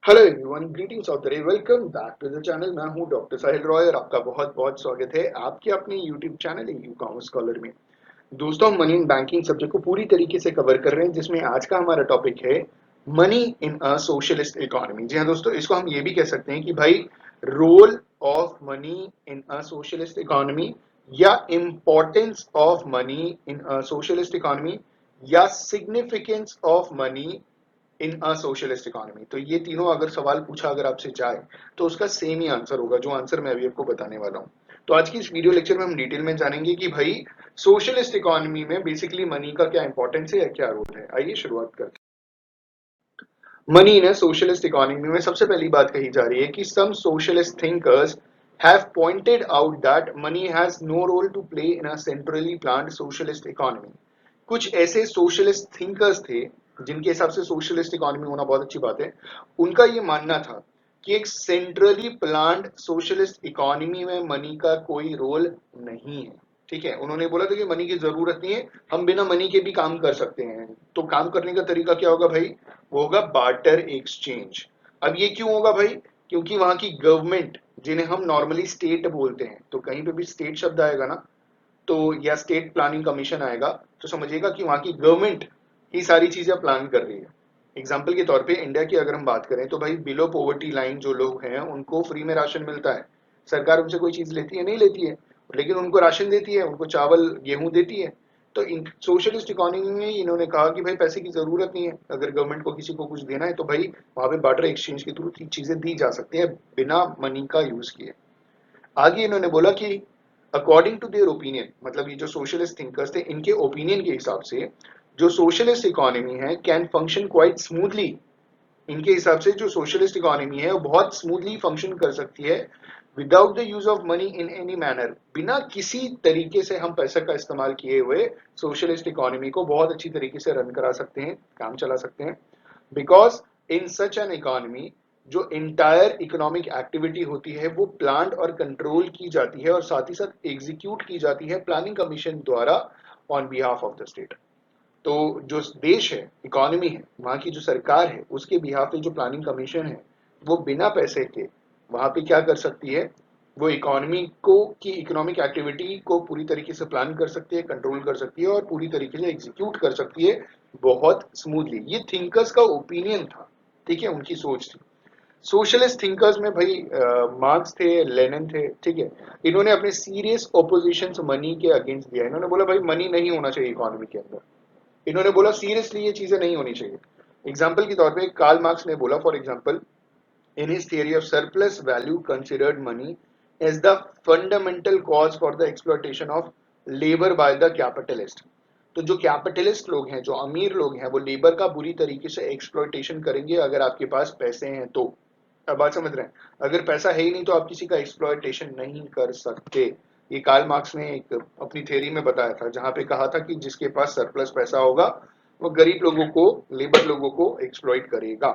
Hello everyone, greetings of the day. Welcome back to the channel. मैं हूं doctor साहिल रॉय और आपका बहुत बहुत स्वागत है आपके अपने YouTube channel you commerce scholar में। दोस्तों, हम मनी इन बैंकिंग सब्जेक्ट को पूरी तरीके से कवर कर रहे हैं, जिसमें आज का हमारा टॉपिक है money in a socialist economy. जी हाँ दोस्तों, इसको हम ये भी कह सकते हैं कि भाई role of money in a socialist economy, या importance of money in a socialist economy, या significance of money in a socialist economy. तो ये तीनों अगर सवाल पूछा अगर आपसे जाए तो उसका सेम ही आंसर होगा, जो आंसर मैं अभी आपको बताने वाला हूँ। तो आज की इस वीडियो लेक्चर में हम डिटेल में जानेंगे कि भाई सोशलिस्ट इकोनॉमी में बेसिकली मनी का क्या इंपॉर्टेंस है या क्या रोल है। आइए शुरुआत करते हैं। Money in a socialist economy में सबसे पहली बात कही जा रही है कि some socialist thinkers have pointed out that money has no role to play in a centrally planned socialist economy। कुछ ऐसे सोशलिस्ट थिंकर्स थे जिनके हिसाब से सोशलिस्ट इकोनॉमी होना बहुत अच्छी बात है। उनका ये मानना था कि एक सेंट्रली प्लान्ड सोशलिस्ट इकोनॉमी में मनी का कोई रोल नहीं है। ठीक है, उन्होंने बोला था कि मनी की जरूरत नहीं है, हम बिना मनी के भी काम कर सकते हैं। तो काम करने का तरीका क्या होगा भाई? वो होगा बार्टर एक्सचेंज। अब ये क्यों होगा भाई? क्योंकि वहां की गवर्नमेंट, जिन्हें हम नॉर्मली स्टेट बोलते हैं, तो कहीं पे भी स्टेट शब्द आएगा ना, तो या स्टेट प्लानिंग कमीशन आएगा, तो समझिएगा कि वहां की गवर्नमेंट ही सारी चीजें प्लान कर रही है। एग्जाम्पल के तौर पे इंडिया की अगर हम बात करें तो भाई बिलो पॉवर्टी लाइन जो लोग हैं उनको फ्री में राशन मिलता है। सरकार उनसे कोई चीज लेती है? नहीं लेती है, लेकिन उनको राशन देती है, उनको चावल गेहूं देती है। तो सोशलिस्ट इकोनॉमी में इन्होंने कहा कि भाई पैसे की जरूरत नहीं है, अगर गवर्नमेंट को किसी को कुछ देना है तो भाई वहां पे बार्टर एक्सचेंज के थ्रू चीजें दी जा सकती है बिना मनी का यूज किए। आगे इन्होंने बोला कि अकॉर्डिंग टू देयर ओपिनियन, मतलब ये जो सोशलिस्ट थिंकर्स थे इनके ओपिनियन के हिसाब से जो सोशलिस्ट इकोनॉमी है कैन फंक्शन क्वाइट स्मूथली। इनके हिसाब से जो सोशलिस्ट इकोनॉमी है वो बहुत स्मूथली फंक्शन कर सकती है without the use of money in any manner. बिना किसी तरीके से हम पैसे का इस्तेमाल किए हुए सोशलिस्ट इकोनॉमी को बहुत अच्छी तरीके से रन करा सकते हैं, काम चला सकते हैं। Because in such an economy, जो इंटायर इकोनॉमिक एक्टिविटी होती है वो प्लान और कंट्रोल की जाती है और साथ ही साथ एग्जीक्यूट की जाती है प्लानिंग कमीशन द्वारा on behalf of the state. तो जो देश है, इकोनॉमी है, वहां की जो सरकार है, उसके बिहाफ पे जो प्लानिंग कमीशन है वो बिना पैसे के वहां पे क्या कर सकती है? वो इकोनॉमी को की इकोनॉमिक एक्टिविटी को पूरी तरीके से प्लान कर सकती है, कंट्रोल कर सकती है और पूरी तरीके से एग्जीक्यूट कर सकती है बहुत स्मूथली। ये थिंकर्स का ओपिनियन था, ठीक है, उनकी सोच थी। सोशलिस्ट थिंकर्स में भाई मार्क्स थे, लेनिन थे, ठीक है। इन्होंने अपने सीरियस ओपोजिशन मनी के अगेंस्ट दिया। इन्होंने बोला भाई मनी नहीं होना चाहिए इकोनॉमी के अंदर। इन्होंने बोला सीरियसली ये चीजें नहीं होनी चाहिए। एग्जाम्पल के तौर पे कार्ल मार्क्स ने बोला, for example, in his theory of surplus value considered money as the fundamental cause for the exploitation of labour by the capitalist. तो जो कैपिटलिस्ट लोग हैं, जो अमीर लोग हैं, वो लेबर का बुरी तरीके से एक्सप्लॉयटेशन करेंगे अगर आपके पास पैसे हैं तो। अब बात समझ रहे हैं? अगर पैसा है ही नहीं तो आप किसी का एक्सप्लॉयटेशन नहीं कर सकते। ये कार्ल मार्क्स ने एक अपनी थ्योरी में बताया था, जहां पे कहा था कि जिसके पास सरप्लस पैसा होगा वो गरीब लोगों को, लेबर लोगों को एक्सप्लॉइट करेगा।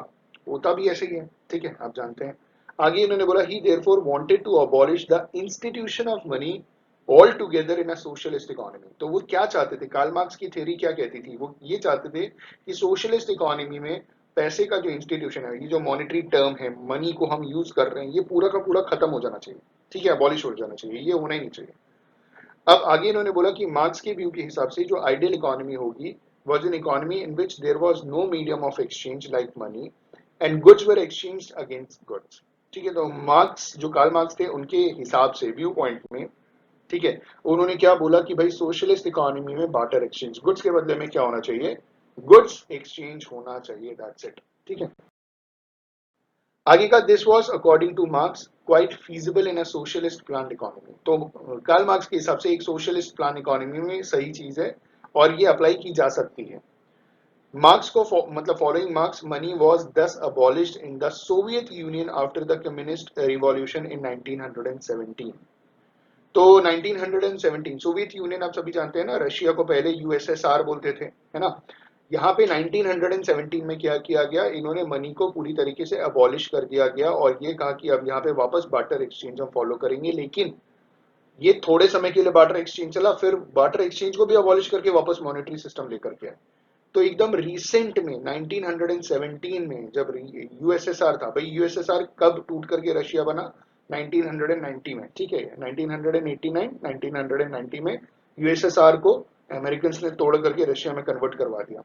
होता भी ऐसे ही है, ठीक है, आप जानते हैं। आगे इन्होंने बोला ही therefore wanted to abolish the institution of money altogether in a socialist economy. तो वो क्या चाहते थे? कार्ल मार्क्स की थ्योरी क्या कहती थी? वो ये चाहते थे कि सोशलिस्ट इकोनॉमी में पैसे का जो इंस्टीट्यूशन है, ये जो मॉनेटरी टर्म है, मनी को हम यूज कर रहे हैं, ये पूरा का पूरा खत्म हो जाना चाहिए, ठीक है, अबॉलिश हो जाना चाहिए, ये होना ही नहीं चाहिए। अब आगे इन्होंने बोला कि मार्क्स के व्यू के हिसाब से जो आइडियल इकोनॉमी होगी was an economy in which there was no medium of exchange like money and goods were exchanged against goods। ठीक है, तो मार्क्स, जो कार्ल मार्क्स थे, उनके हिसाब से व्यू पॉइंट में, ठीक है, उन्होंने क्या बोला कि भाई सोशलिस्ट इकोनॉमी में बार्टर एक्सचेंज, गुड्स के बदले में क्या होना चाहिए? गुड्स एक्सचेंज होना चाहिए, दैट्स इट, ठीक है। आगे का, this was according two marks quite feasible in a socialist plan economy. तो कार्ल मार्क्स के हिसाब से एक सोशलिस्ट प्लान इकोनॉमी में सही चीज है और ये अप्लाई की जा सकती है। मार्क्स को मतलब फॉलोइंग मार्क्स, मनी वाज दस abolished in the Soviet union after the communist revolution in 1917। तो 1917 सोवियत यूनियन, आप सभी जानते हैं ना, रशिया को पहले यूएसएसआर बोलते थे, है ना। यहाँ पे 1917 में क्या किया गया? इन्होंने मनी को पूरी तरीके से अबॉलिश कर दिया गया और ये कहा कि अब यहाँ पे वापस बार्टर एक्सचेंज हम फॉलो करेंगे। लेकिन ये थोड़े समय के लिए बार्टर एक्सचेंज चला, फिर बार्टर एक्सचेंज को भी अबॉलिश करके वापस मॉनेटरी सिस्टम लेकर के आए। तो एकदम रिसेंट में 1917 में जब यूएसएसआर था, भाई यूएसएसआर कब टूट करके रशिया बना? 1990 में, ठीक है। 1989 1990 में यूएसएसआर को अमेरिकन ने तोड़ करके रशिया में कन्वर्ट करवा दिया,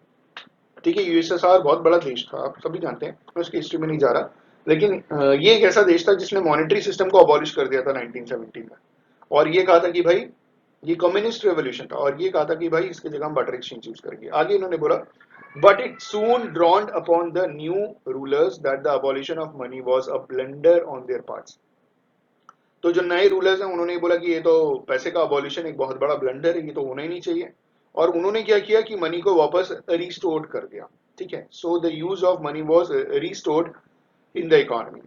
ठीक है। यूएसएसआर बहुत बड़ा देश था, आप सभी जानते हैं, मैं उसकी हिस्ट्री में नहीं जा रहा, लेकिन ये एक ऐसा देश था जिसने मॉनेटरी सिस्टम को अबॉलिश कर दिया था 1917 में, और ये कहा था कि भाई ये कम्युनिस्ट रेवोल्यूशन था, और ये कहा था कि भाई इसकी जगह हम बटर एक्सचेंज यूज करेंगे। आगे इन्होंने बोला, but it soon ड्रॉन्ड upon the new rulers that the abolition of money was a blunder on their parts. तो जो नए रूलर्स हैं उन्होंने बोला कि ये तो पैसे का अबॉलिशन एक बहुत बड़ा ब्लंडर है, ये तो होना ही नहीं चाहिए, और उन्होंने क्या किया कि मनी को वापस रिस्टोर कर दिया, ठीक है। So the use of money was restored in the economy.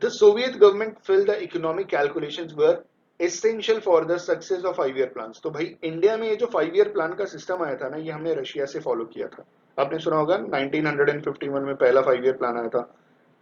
The Soviet government felt the economic calculations were essential for the success of 5 year plans। तो भाई इंडिया में ये जो 5 year प्लान का सिस्टम आया था ना, ये हमने रशिया से फॉलो किया था। आपने सुना होगा 1951 में पहला 5 year प्लान आया था,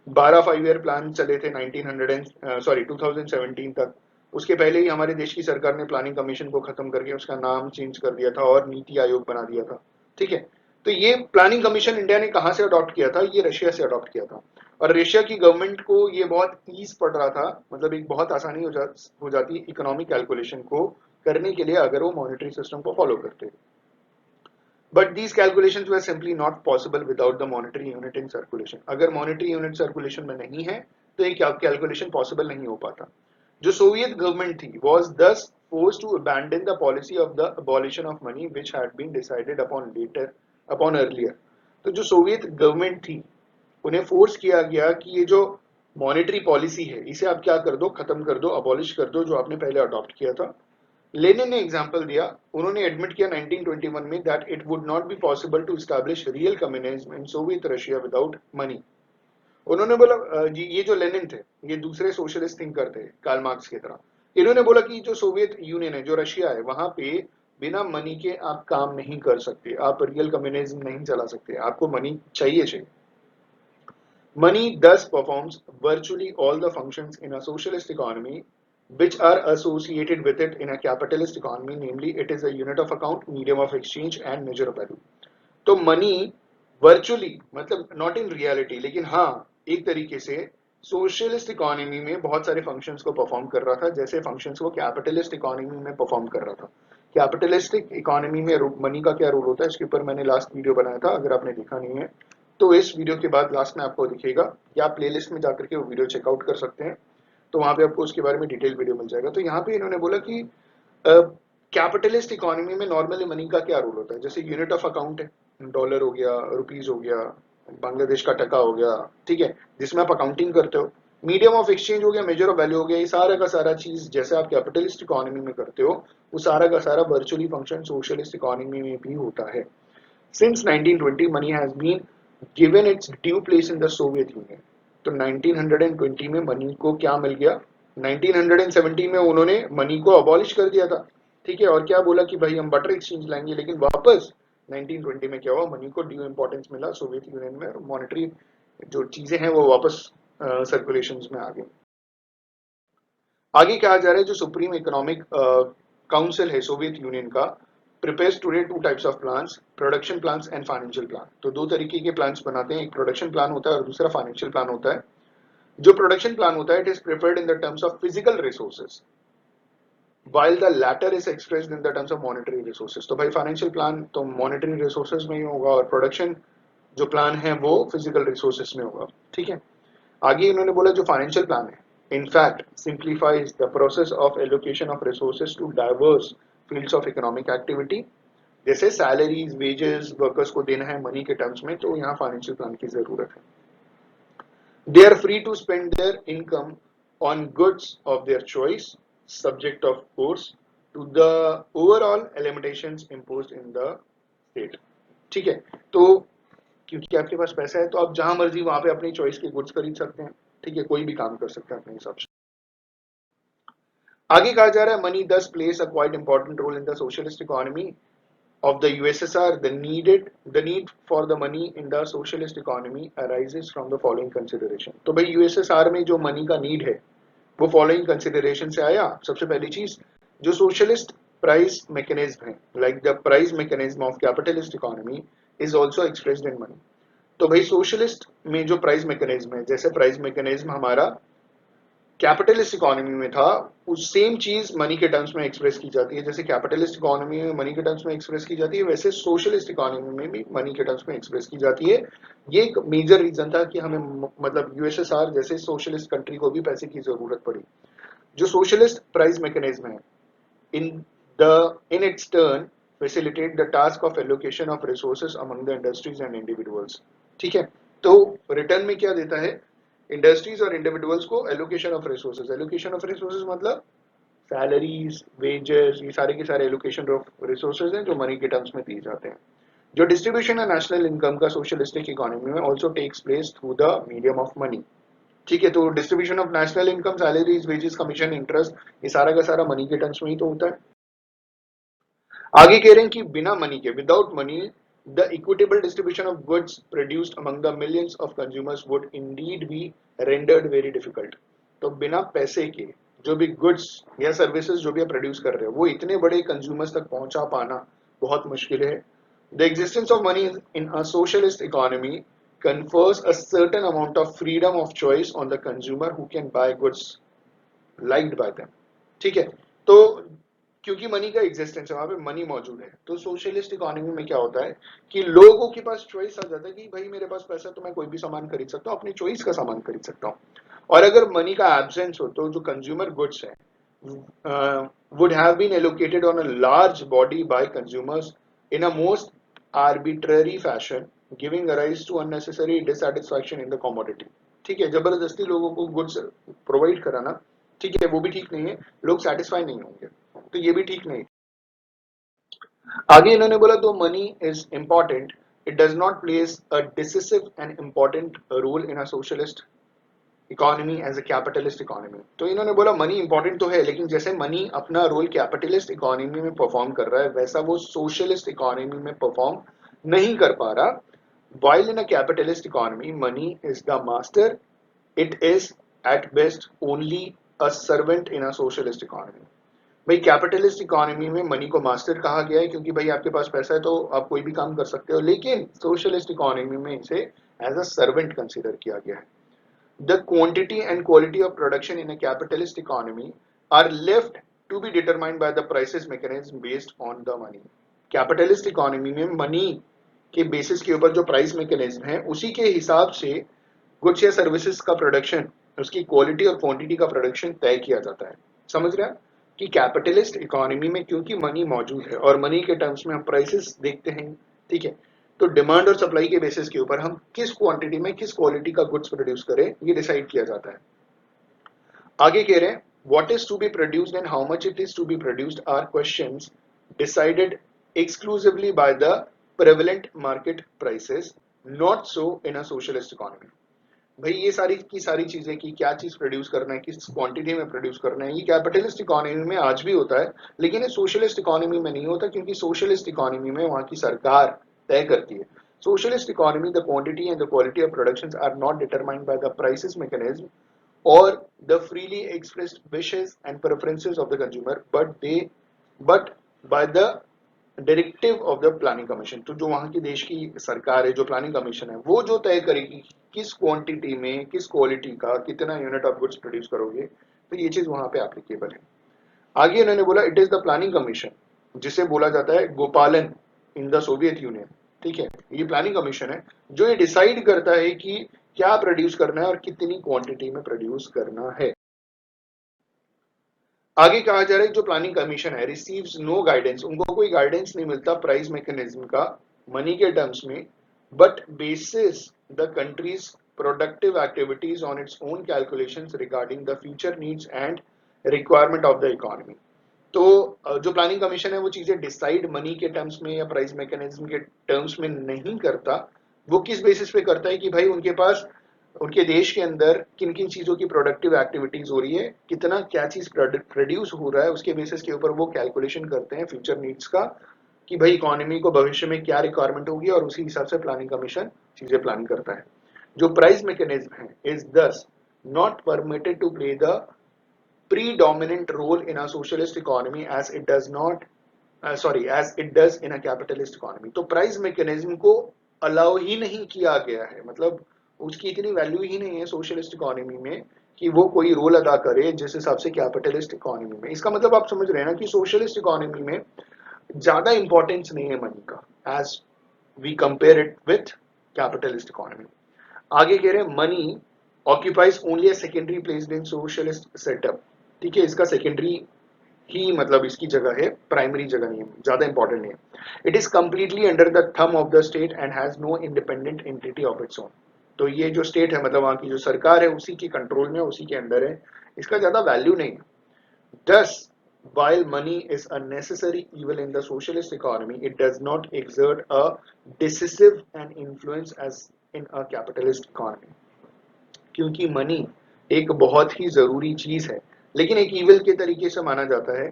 12 5 year प्लान चले थे 2017 तक। उसके पहले ही हमारे देश की सरकार ने प्लानिंग कमीशन को खत्म करके उसका नाम चेंज कर दिया था और नीति आयोग बना दिया था, ठीक है। तो ये प्लानिंग कमीशन इंडिया ने कहाँ से अडॉप्ट किया था? ये रशिया से अडॉप्ट किया था, और रशिया की गवर्नमेंट को ये बहुत ईज पड़ रहा था, मतलब एक बहुत आसानी हो जाती है इकोनॉमिक कैलकुलेशन को करने के लिए अगर वो मॉनेटरी सिस्टम को फॉलो करते। But these calculations were simply not possible without the monetary unit in circulation. अगर मॉनेटरी यूनिट सर्कुलेशन में नहीं है तो ये कैलकुलेशन पॉसिबल नहीं हो पाता। जो सोवियत गवर्नमेंट थी was thus forced to abandon the policy of the abolition of money which had been decided upon earlier। तो जो सोवियत गवर्नमेंट थी उन्हें फोर्स किया गया कि ये जो मॉनेटरी पॉलिसी है इसे आप क्या कर दो, खत्म कर दो, अबॉलिश कर दो, जो आपने पहले अडॉप्ट किया था। लेनिन ने एग्जांपल दिया, उन्होंने एडमिट किया 1921 में that it would not be possible to establish real communism in Soviet Russia without money. उन्होंने बोला जी, ये जो लेनिन थे ये दूसरे सोशलिस्ट थिंकर थे कार्ल मार्क्स की तरह। इन्होंने बोला कि जो सोवियत यूनियन है, जो रशिया है, वहां पे बिना मनी के आप काम नहीं कर सकते, आप रियल कम्युनिज्म नहीं चला सकते, आपको मनी चाहिए चाहिए। Money thus performs virtually all the functions in a socialist economy which are associated with it in a capitalist economy, namely it is a unit of account, medium of exchange and measure of value। तो money virtually मतलब not in reality, लेकिन हाँ एक तरीके से socialist economy में बहुत सारे फंक्शंस को परफॉर्म कर रहा था, जैसे फंक्शंस को कैपिटलिस्ट इकोनॉमी में परफॉर्म कर रहा था। कैपिटलिस्टिक इकोनॉमी में मनी का क्या रोल होता है, इसके ऊपर मैंने लास्ट वीडियो बनाया था, अगर आपने देखा नहीं है तो इस वीडियो के बाद लास्ट में आपको दिखेगा, या आप प्लेलिस्ट में जाकर के वो वीडियो चेकआउट कर सकते हैं, तो वहां पे आपको उसके बारे में डिटेल वीडियो मिल जाएगा। तो यहाँ पे इन्होंने बोला कि कैपिटलिस्ट इकोनॉमी में नॉर्मली मनी का क्या रोल होता है, जैसे यूनिट ऑफ अकाउंट है, डॉलर हो गया, रुपीज हो गया, बांग्लादेश का टका हो गया, ठीक है, जिसमें आप अकाउंटिंग करते हो। मीडियम ऑफ एक्सचेंज हो गया, मेजर ऑफ वैल्यू हो गया, ये सारा का सारा चीज जैसे आप कैपिटलिस्ट इकोनॉमी में करते हो वो सारा का सारा वर्चुअली फंक्शन सोशलिस्ट इकोनॉमी में भी होता है। Since 1920, money has been given its due place in the Soviet Union। तो 1920 में मनी को क्या मिल गया? 1917 में उन्होंने मनी को अबॉलिश कर दिया था, ठीक है, और क्या बोला कि भाई हम बटर एक्सचेंज लाएंगे, लेकिन वापस 1920 में क्या हुआ, मनी को ड्यू इंपॉर्टेंस मिला सोवियत यूनियन में, और मॉनेटरी जो चीजें हैं वो वापस सर्कुलेशन में आ गई। आगे कहा जा रहा है जो सुप्रीम इकोनॉमिक काउंसिल है सोवियत यूनियन का prepares today two types of plans, production plans and financial plan। तो दो तरीके के प्लान्स बनाते हैं, एक प्रोडक्शन प्लान होता है और दूसरा फाइनेंशियल प्लान होता है। जो प्रोडक्शन प्लान होता है it is prepared in the terms of physical resources while the latter is expressed in the terms of monetary resources। तो भाई फाइनेंशियल प्लान तो मॉनेटरी रिसोर्सेज में ही होगा और प्रोडक्शन जो प्लान है वो फिजिकल रिसोर्सेज में होगा, ठीक है। आगे इन्होंने बोला जो फाइनेंशियल प्लान है in fact simplifies the process of allocation of resources to diverse fields of economic activity, जैसे सैलरीज, वेजेस, वर्कर्स को देना है मनी के टर्म्स में, तो यहाँ फाइनेंशियल प्लान की जरूरत है। They are free to spend their income on goods of their choice subject of course to the overall limitations imposed in the state, ठीक है। तो क्योंकि आपके पास पैसा है तो आप जहां मर्जी वहां पे अपनी चॉइस के गुड्स खरीद सकते हैं, ठीक है, कोई भी काम कर सकते हैं अपने हिसाब से। आगे कहा जा रहा है money does place a quite important role in the socialist economy of the USSR। The need for the money in the socialist economy arises from the following consideration। तो भाई यूएसएसआर में जो मनी का नीड है वो following consideration से आया। सबसे पहली चीज, जो सोशलिस्ट प्राइस मैकेनिज्म है, like the price mechanism of capitalist economy is also expressed in money. तो भाई सोशलिस्ट में जो प्राइस मैकेनिज्म है, जैसे प्राइस मैकेनिज्म हमारा कैपिटलिस्ट इकोनॉमी में था, उस सेम चीज मनी के टर्म्स में एक्सप्रेस की जाती है। जैसे कैपिटलिस्ट इकोनॉमी में मनी के टर्म्स में एक्सप्रेस की जाती है, वैसे सोशलिस्ट इकोनॉमी में भी मनी के टर्म्स में एक्सप्रेस की जाती है। ये एक मेजर रीजन था कि हमें मतलब यूएसएसआर जैसे सोशलिस्ट कंट्री को भी पैसे की जरूरत पड़ी। जो सोशलिस्ट प्राइस मैकेनिज्म है, in in its turn facilitate the task of allocation of resources among the industries and individuals। ठीक है, तो रिटर्न में क्या देता है, इंडस्ट्रीज और इंडिविजुअल्स को allocation of resources. Allocation of resources मतलब सैलरीज, वेजेस, ये सारे के सारे एलोकेशन ऑफ रिसोर्सेज हैं जो मनी के टर्म्स में दिए जाते हैं। जो डिस्ट्रीब्यूशन है नेशनल इनकम का सोशलिस्टिक इकोनॉमी में also takes place through the medium of money. ठीक है, तो distribution of national income, salaries, wages, commission, interest, ये सारा का सारा मनी के टर्म्स में ही तो होता है। आगे कह रहे हैं कि बिना मनी के, without money, the equitable distribution of goods produced among the millions of consumers would Indeed B rendered very difficult. तो बिना पैसे के जो भी गुड्स या सर्विसेज जो भी आप प्रोड्यूस कर रहे हो, वो इतने बड़े कंज्यूमर्स तक पहुंचा पाना बहुत मुश्किल है। The existence of money in a socialist economy confers a certain amount of freedom of choice on the consumer who can buy goods liked by them। ठीक है, तो क्योंकि मनी का एग्जिस्टेंस है, वहां पे मनी मौजूद है, तो सोशलिस्ट इकोनॉमी में क्या होता है कि लोगों के पास चॉइस आ जाता है कि भाई मेरे पास पैसा है तो मैं कोई भी सामान खरीद सकता हूँ, अपनी चॉइस का सामान खरीद सकता हूँ। और अगर मनी का एब्सेंस हो तो जो कंज्यूमर गुड्स है would have been allocated on a large body by consumers in a most arbitrary fashion, giving rise to unnecessary dissatisfaction in the commodity। ठीक है, जबरदस्ती लोगों को गुड्स प्रोवाइड कराना, ठीक है, वो भी ठीक नहीं है, लोग सेटिस्फाई नहीं होंगे, तो ये भी ठीक नहीं। आगे इन्होंने बोला तो money is important, it does not place a decisive and important role in a socialist economy as a capitalist economy. तो इन्होंने बोला मनी इंपॉर्टेंट तो है, लेकिन जैसे मनी अपना रोल कैपिटलिस्ट इकोनॉमी में परफॉर्म कर रहा है, वैसा वो सोशलिस्ट इकोनॉमी में परफॉर्म नहीं कर पा रहा। While in a capitalist economy, money is the master, it is at best only a servant in a socialist economy। भाई कैपिटलिस्ट इकोनॉमी में मनी को मास्टर कहा गया है क्योंकि भाई आपके पास पैसा है तो आप कोई भी काम कर सकते हो, लेकिन सोशलिस्ट इकोनॉमी में इसे एज अ सर्वेंट कंसीडर किया गया है। The quantity and quality of production in a capitalist economy are left to be determined by the prices mechanism based on the money. Capitalist economy में money के basis के ऊपर जो price mechanism है, उसी के हिसाब से गुड्स या सर्विसेज का प्रोडक्शन, उसकी क्वालिटी और क्वांटिटी का प्रोडक्शन तय किया जाता है। समझ रहे हैं कि कैपिटलिस्ट इकोनॉमी में क्योंकि मनी मौजूद है और मनी के टर्म्स में हम प्राइसेस देखते हैं, ठीक है, तो डिमांड और सप्लाई के बेसिस के ऊपर हम किस क्वांटिटी में किस क्वालिटी का गुड्स प्रोड्यूस करें, ये डिसाइड किया जाता है। आगे कह रहे हैं what is to be produced and how much it is to be produced are questions decided exclusively by the prevalent market prices, not so in a socialist economy। भाई ये सारी की सारी चीजें कि क्या चीज प्रोड्यूस करना है, किस क्वांटिटी में प्रोड्यूस करना है, ये कैपिटलिस्ट इकोनॉमी में आज भी होता है, लेकिन ये सोशलिस्ट इकोनॉमी में नहीं होता, क्योंकि सोशलिस्ट इकोनॉमी में वहां की सरकार तय करती है। Socialist economy the quantity and the quality of productions are not determined by the prices mechanism or the freely expressed wishes and preferences of the consumer, but by the directive of the planning commission. तो जो वहां की देश की सरकार है, जो planning commission है, वो जो तय करेगी किस क्वांटिटी में किस क्वालिटी का कितना यूनिट ऑफ गुड्स प्रोड्यूस करोगे, तो ये चीज वहां पे एप्लीकेबल है। आगे इन्होंने बोला it is the planning commission, जिसे बोला जाता है गोपालन इन द सोवियत यूनियन। ठीक है, ये प्लानिंग कमीशन है जो ये डिसाइड करता है कि क्या प्रोड्यूस करना है और कितनी क्वांटिटी में प्रोड्यूस करना है। आगे कहा जा रहा है जो प्लानिंग कमीशन है रिसीव्स नो गाइडेंस, उनको कोई गाइडेंस नहीं मिलता प्राइस मैकेनिज्म का मनी के टर्म्स में, but basis the countries productive activities on its own calculations regarding the future needs and requirement of the economy. तो जो प्लानिंग कमीशन है वो चीजें डिसाइड मनी के टर्म्स में या प्राइस मैकेनिज्म के टर्म्स में नहीं करता। वो किस बेसिस पे करता है कि भाई उनके पास उनके देश के अंदर किन किन चीजों की प्रोडक्टिव एक्टिविटीज हो रही है, कितना क्या चीज प्रोड्यूस हो रहा है, उसके बेसिस के ऊपर वो कैलकुलेशन करते हैं फ्यूचर नीड्स का कि भाई इकोनॉमी को भविष्य में क्या रिक्वायरमेंट होगी, और उसी हिसाब से प्लानिंग कमीशन चीजें प्लान करता है। जो प्राइस मैकेनिज्म है is thus not permitted to play the predominant role in a socialist economy as it does not as it does in a capitalist economy. तो प्राइस मैकेनिज्म को allow ही नहीं किया गया है, मतलब उसकी इतनी वैल्यू ही नहीं है सोशलिस्ट इकोनॉमी में कि वो कोई रोल अदा करे जिस हिसाब से कैपिटलिस्ट इकोनॉमी में। इसका मतलब आप समझ रहे हैं ना कि सोशलिस्ट इकोनॉमी में ज्यादा इंपॉर्टेंस नहीं है मनी का as we compare it with capitalist economy. आगे कह रहे हैं money occupies only a secondary place in socialist setup. ठीक है, इसका सेकेंडरी ही मतलब इसकी जगह है, प्राइमरी जगह नहीं है, ज्यादा इंपॉर्टेंट नहीं है। It is completely under the thumb of the state and has no independent entity of its own. तो ये जो स्टेट है मतलब वहां की जो सरकार है उसी के कंट्रोल में, उसी के अंडर है, इसका ज्यादा वैल्यू नहीं है। Thus, while money is a necessary evil in the socialist economy, it does not exert a decisive and influence as in a capitalist economy. क्योंकि मनी एक बहुत ही जरूरी चीज है लेकिन एक ईविल के तरीके से माना जाता है।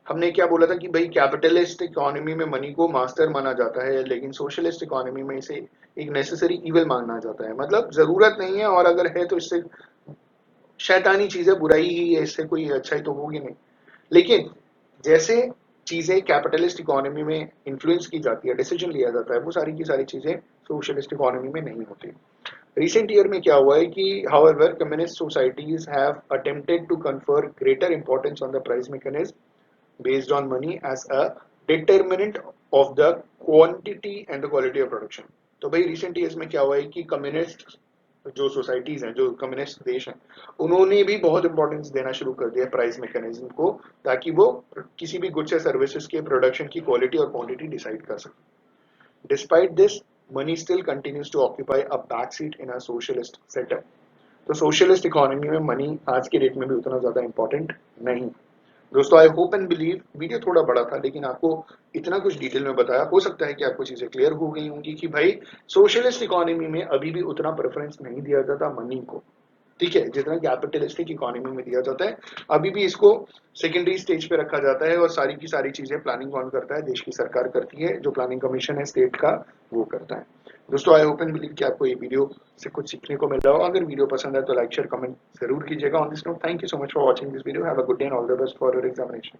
हमने क्या बोला था कि भाई कैपिटलिस्ट इकोनॉमी में मनी को मास्टर माना जाता है लेकिन सोशलिस्ट इकोनॉमी में इसे एक नेसेसरी ईविल माना जाता है, मतलब जरूरत नहीं है और अगर है तो इससे शैतानी चीज है, बुराई ही है, इससे कोई अच्छाई तो होगी नहीं। लेकिन जैसे चीजें कैपिटलिस्ट इकोनॉमी में इन्फ्लुएंस की जाती है, डिसीजन लिया जाता है, वो सारी की सारी चीजें सोशलिस्ट इकोनॉमी में नहीं होती। रिसेंट ईयर में क्या हुआ है कि however communist societies have attempted to confer greater importance on the price mechanism based on money as a determinant of the quantity and the quality of production. तो भाई रिसेंट ईयर्स में क्या हुआ है कि कम्युनिस्ट जो सोसाइटीज हैं, जो कम्युनिस्ट देश हैं, उन्होंने भी बहुत इंपॉर्टेंस देना शुरू कर दिया प्राइस मैकेनिज्म को, ताकि वो किसी भी गुड्स या सर्विसेज के प्रोडक्शन की क्वालिटी और क्वांटिटी डिसाइड कर सके। Despite this, money still continues to occupy a back seat in a socialist setup. तो सोशलिस्ट इकोनॉमी में मनी आज के डेट में भी उतना ज्यादा इंपॉर्टेंट नहीं। दोस्तों I hope and believe video थोड़ा बड़ा था लेकिन आपको इतना कुछ डिटेल में बताया, हो सकता है कि आपको चीजें क्लियर हो गई होंगी कि भाई सोशलिस्ट इकोनॉमी में अभी भी उतना प्रेफरेंस नहीं दिया जाता मनी को, ठीक है, जितना कैपिटलिस्टिक इकोनॉमी में दिया जाता है। अभी भी इसको सेकेंडरी स्टेज पे रखा जाता है और सारी की सारी चीजें प्लानिंग कौन करता है? देश की सरकार करती है, जो प्लानिंग कमीशन है स्टेट का वो करता है। दोस्तों आई होप एंड बिलीव कि आपको ये वीडियो से कुछ सीखने को मिल रहा हो। अगर वीडियो पसंद है तो लाइक शेयर कमेंट जरूर कीजिएगा। On this note, thank you so much for watching this video. Have a good day and all the best for your examination.